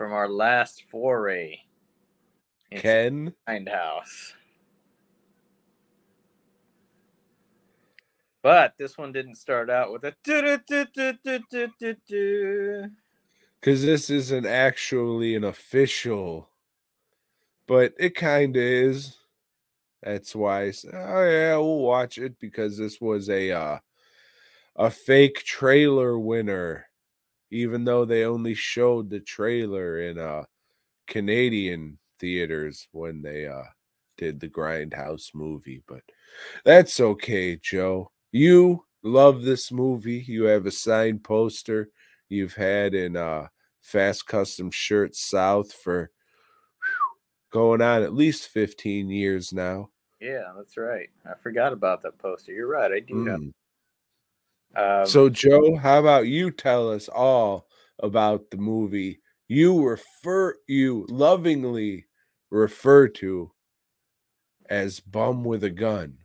from our last foray into Ken? Grindhouse. But this one didn't start out with a Because this isn't actually an official, but it kind of is. That's why I said, oh yeah, we'll watch it, because this was a fake trailer winner, even though they only showed the trailer in Canadian theaters when they did the Grindhouse movie. But that's okay, Joe. You love this movie. You have a signed poster you've had in Fast Custom Shirts South for going on at least 15 years now. Yeah, that's right. I forgot about that poster. You're right. I do have. So, Joe, how about you tell us all about the movie you lovingly refer to as Bum with a Gun?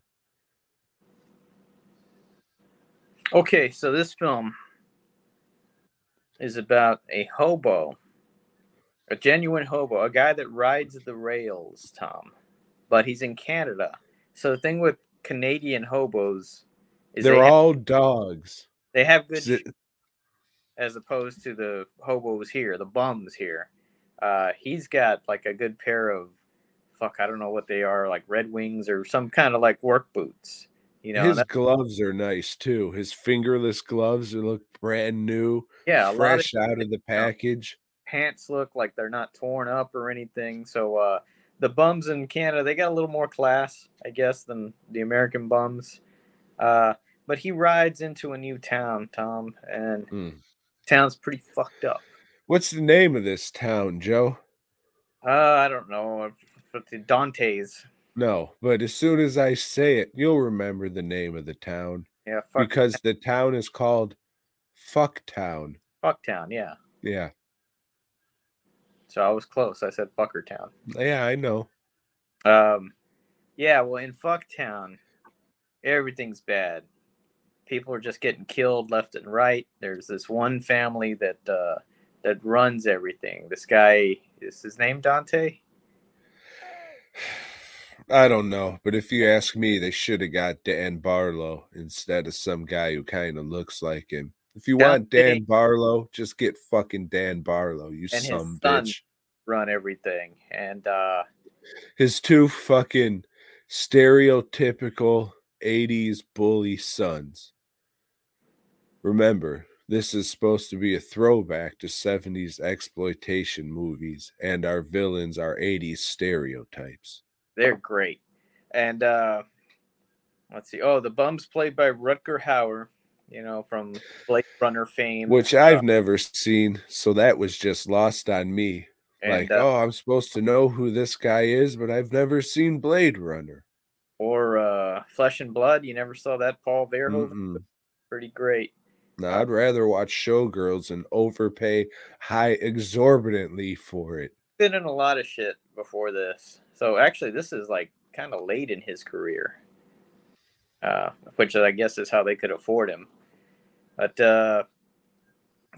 Okay, so this film is about a hobo, a genuine hobo, a guy that rides the rails, Tom. But he's in Canada. So the thing with Canadian hobos is They're all dogs. they have good as opposed to the hobos here, the bums here. He's got like a good pair of I don't know what they are, like Red Wings or some kind of like work boots. You know, His gloves are nice too. His fingerless gloves look brand new, yeah, a lot of fresh out of the package. pants look like they're not torn up or anything. So the bums in Canada, they got a little more class, I guess, than the American bums. But he rides into a new town, Tom, and town's pretty fucked up. What's the name of this town, Joe? I don't know. Dante's. No, but as soon as I say it, you'll remember the name of the town. Yeah, because the town is called Fucktown. Fucktown, yeah. Yeah. So I was close. I said Fuckertown. Yeah, I know. Yeah, well, in Fucktown, everything's bad. People are just getting killed left and right. There's this one family that runs everything. This guy, is his name Dante? I don't know, but if you ask me, they should have got Dan Barlow instead of some guy who kind of looks like him. If you want Dan Barlow, just get fucking Dan Barlow, you and some his son bitch. Run everything. And his two fucking stereotypical 80s bully sons. Remember, this is supposed to be a throwback to 70s exploitation movies, and our villains are 80s stereotypes. They're great. And let's see. Oh, the bum's played by Rutger Hauer, you know, from Blade Runner fame. Which I've never seen, so that was just lost on me. And, I'm supposed to know who this guy is, but I've never seen Blade Runner. Or Flesh and Blood. You never saw that, Paul Verhoeven? Pretty great. No, I'd rather watch Showgirls and overpay exorbitantly for it. Been in a lot of shit before this. So actually, this is like kind of late in his career. Which I guess is how they could afford him. But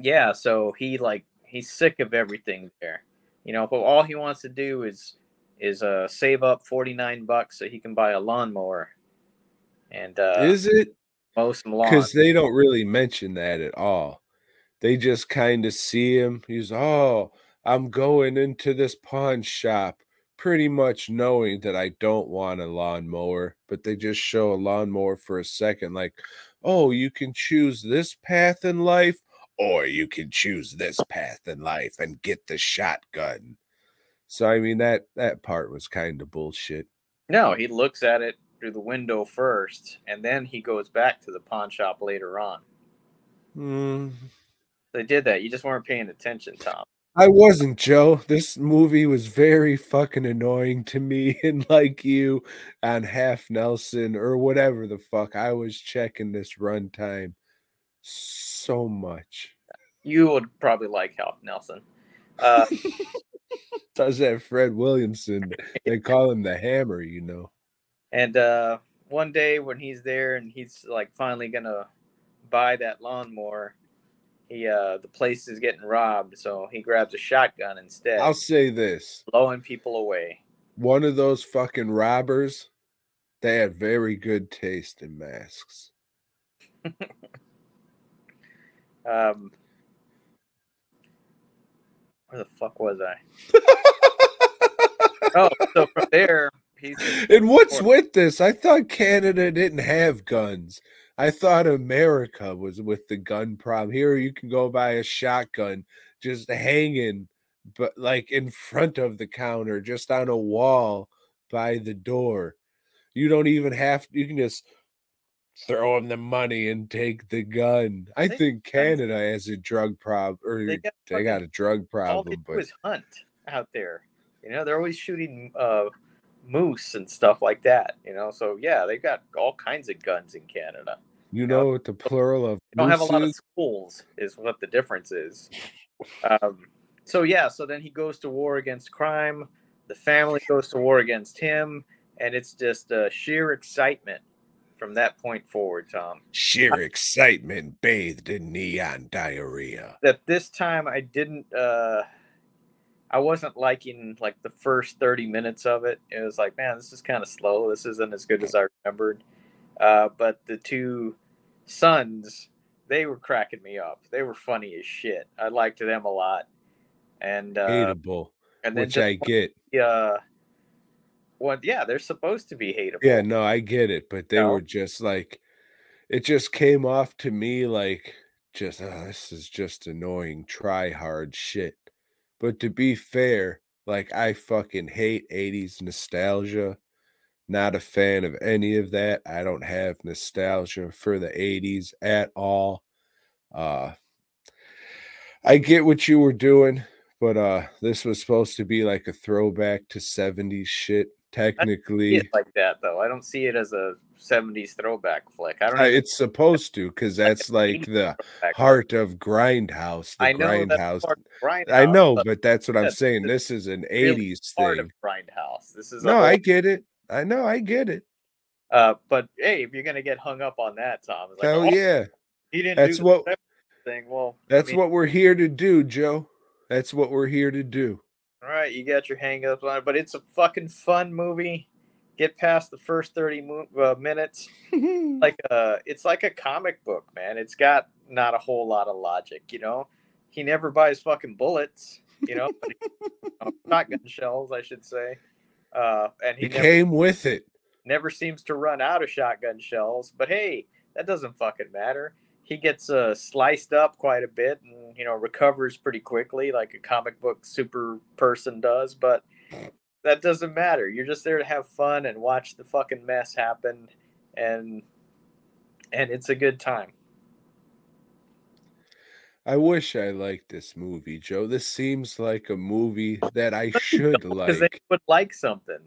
yeah, so he's sick of everything there. You know, but all he wants to do is save up $49 so he can buy a lawnmower. And is it? Mow some lawn. Because they don't really mention that at all. They just kind of see him. He's, I'm going into this pawn shop, pretty much knowing that I don't want a lawnmower, but they just show a lawnmower for a second, like, oh, you can choose this path in life, or you can choose this path in life and get the shotgun. So, I mean, that part was kind of bullshit. No, he looks at it through the window first, and then he goes back to the pawn shop later on. They did that. You just weren't paying attention, Tom. I wasn't, Joe. This movie was very fucking annoying to me, and like you on Half Nelson or whatever the fuck, I was checking this runtime so much. You would probably like Half Nelson. Does that Fred Williamson? They call him the Hammer, you know. And one day when he's there and he's like finally gonna buy that lawnmower, the place is getting robbed, so he grabs a shotgun I'll instead, say this. blowing people away. One of those fucking robbers, they had very good taste in masks. Um, where the fuck was I? Oh, so from there, he's just And what's with this? I thought Canada didn't have guns. I thought America was with the gun problem. Here you can go buy a shotgun just hanging, but like in front of the counter, just on a wall by the door. You don't even have, you can just throw them the money and take the gun. I they, think guns, Canada has a drug problem, they or got they fucking got a drug all they problem, do but is hunt out there. You know, they're always shooting moose and stuff like that. You know, so yeah, they've got all kinds of guns in Canada. you You know, know what the plural of they don't have a moose lot of is? schools, is what the difference is. Um, so yeah, so then he goes to war against crime. The family goes to war against him, and it's just sheer excitement from that point forward, Tom. Sheer excitement bathed in neon diarrhea. At this time, I wasn't liking like the first 30 minutes of it. It was like, man, this is kind of slow. This isn't as good as I remembered. But the two sons, they were cracking me up. They were funny as shit. I liked them a lot. And Hateable, and then which just I get. what? Yeah, they're supposed to be Yeah, hateable. no, I get it, but You they know, were just like, it just came off to me like, just, oh, this is just annoying, try hard shit. But to be fair, like, I fucking hate 80s nostalgia. Not a fan of any of that. I don't have nostalgia for the 80s at all. Uh, I get what you were doing, but this was supposed to be like a throwback to 70s shit. I don't see it Technically, like that though. I don't see it as a '70s throwback flick. I don't even it's supposed to because like that's an like '80s the throwback flick. heart of Grindhouse. The I know that's Grindhouse. part of I Grindhouse, know, but but that's what I'm this saying. is This is an really 80s part of thing. Grindhouse. This is a No, I whole. get it. I know, I get it. But hey, if you're gonna get hung up on that, Tom, it's like, Hell oh, yeah. he didn't do That's the what thing. Well, I that's mean, what we're here to do, Joe. That's what we're here to do. all right, you got your hang-ups on it, but it's a fucking fun movie. Get past the first 30 minutes. It's like a comic book, man. It's got not a whole lot of logic, you know. He never buys fucking bullets, you know, shotgun shells, I should say. And he It never came with it. never seems to run out of shotgun shells. But hey, that doesn't fucking matter. He gets sliced up quite a bit, and recovers pretty quickly, like a comic book super person does. But that doesn't matter. You're just there to have fun and watch the fucking mess happen, and it's a good time. I wish I liked this movie, Joe. This seems like a movie that I should Because they like. would like something,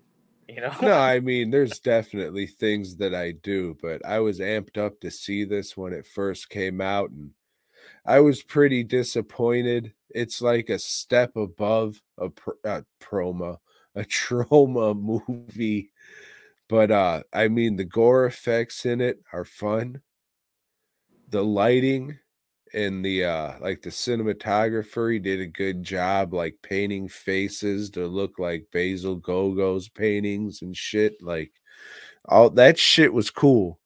you know. No, I mean, there's definitely things that I do, but I was amped up to see this when it first came out, and I was pretty disappointed. It's like a step above a trauma movie. But I mean, the gore effects in it are fun. The lighting and the like the cinematographer, he did a good job like painting faces to look like Basil Gogo's paintings and shit. Like all that shit was cool.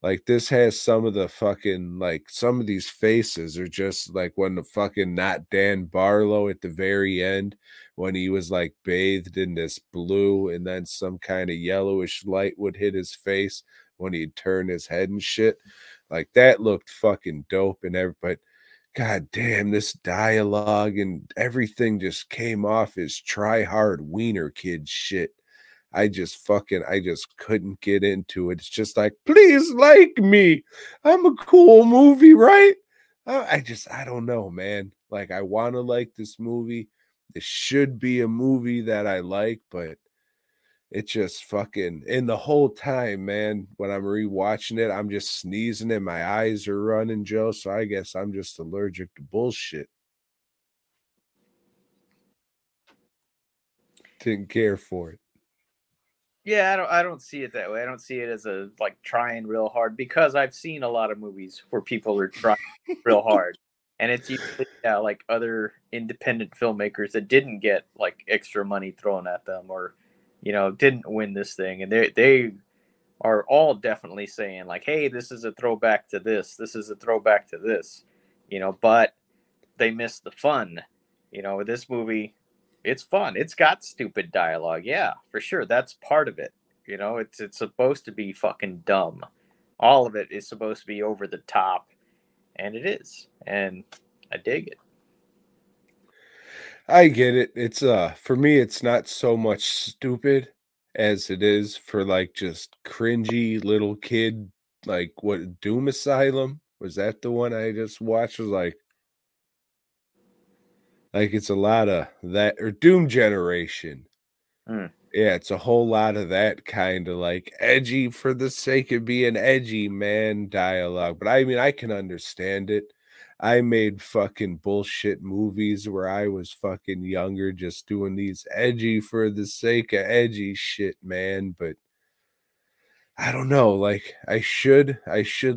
Like this has some of the fucking like some of these faces are just like when the fucking not Dan Barlow at the very end when he was like bathed in this blue and then some kind of yellowish light would hit his face when he'd turn his head and shit. Like that looked fucking dope and but god damn this dialogue and everything just came off as try hard wiener kid shit. I just couldn't get into it. It's just like, please like me. I'm a cool movie, right? I don't know, man. Like, I want to like this movie. This should be a movie that I like, but it just fucking, and the whole time, man, when I'm rewatching it, I'm just sneezing and my eyes are running, Joe. So I guess I'm just allergic to bullshit. Didn't care for it. Yeah, I don't see it that way. I don't see it as a like trying real hard because I've seen a lot of movies where people are trying real hard And it's usually like other independent filmmakers that didn't get like extra money thrown at them, or didn't win this thing, and they are all definitely saying like, hey, this is a throwback to this, this is a throwback to this, but they missed the fun. This movie, it's fun, it's got stupid dialogue, yeah, for sure, that's part of it. It's supposed to be fucking dumb. All of it is supposed to be over the top, and it is, and I dig it. I get it. It's for me it's not so much stupid as it is for like just cringy little kid, like what, Doom Asylum? Was that the one I just watched? Was like it's a lot of that, or Doom Generation. Mm. Yeah, it's a whole lot of that kind of like edgy for the sake of being edgy, man, dialogue. But I mean, I can understand it. I made fucking bullshit movies where I was fucking younger, just doing these edgy for the sake of edgy shit, man. But I don't know, like I should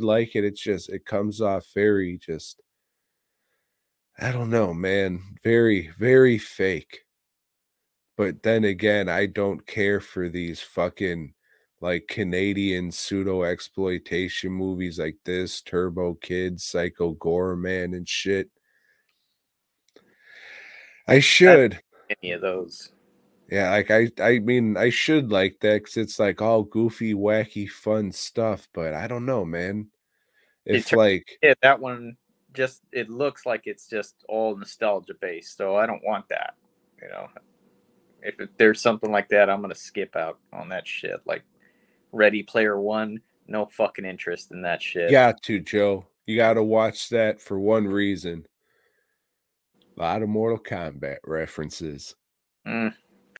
like it. It's just it comes off very just I don't know, man, very, very fake. But then again, I don't care for these fucking like Canadian pseudo exploitation movies like this, Turbo Kid, Psycho Gore Man and shit. I I don't should. like any of those. Yeah, like I mean I should like that because it's like all goofy, wacky, fun stuff, but I don't know, man. It If turns like yeah, that one, just it looks like it's just all nostalgia based, so I don't want that. You know, if there's something like that, I'm gonna skip out on that shit. Like Ready Player One, no fucking interest in that shit. got to, Joe. You gotta watch that for one reason. A lot of Mortal Kombat references. Mm,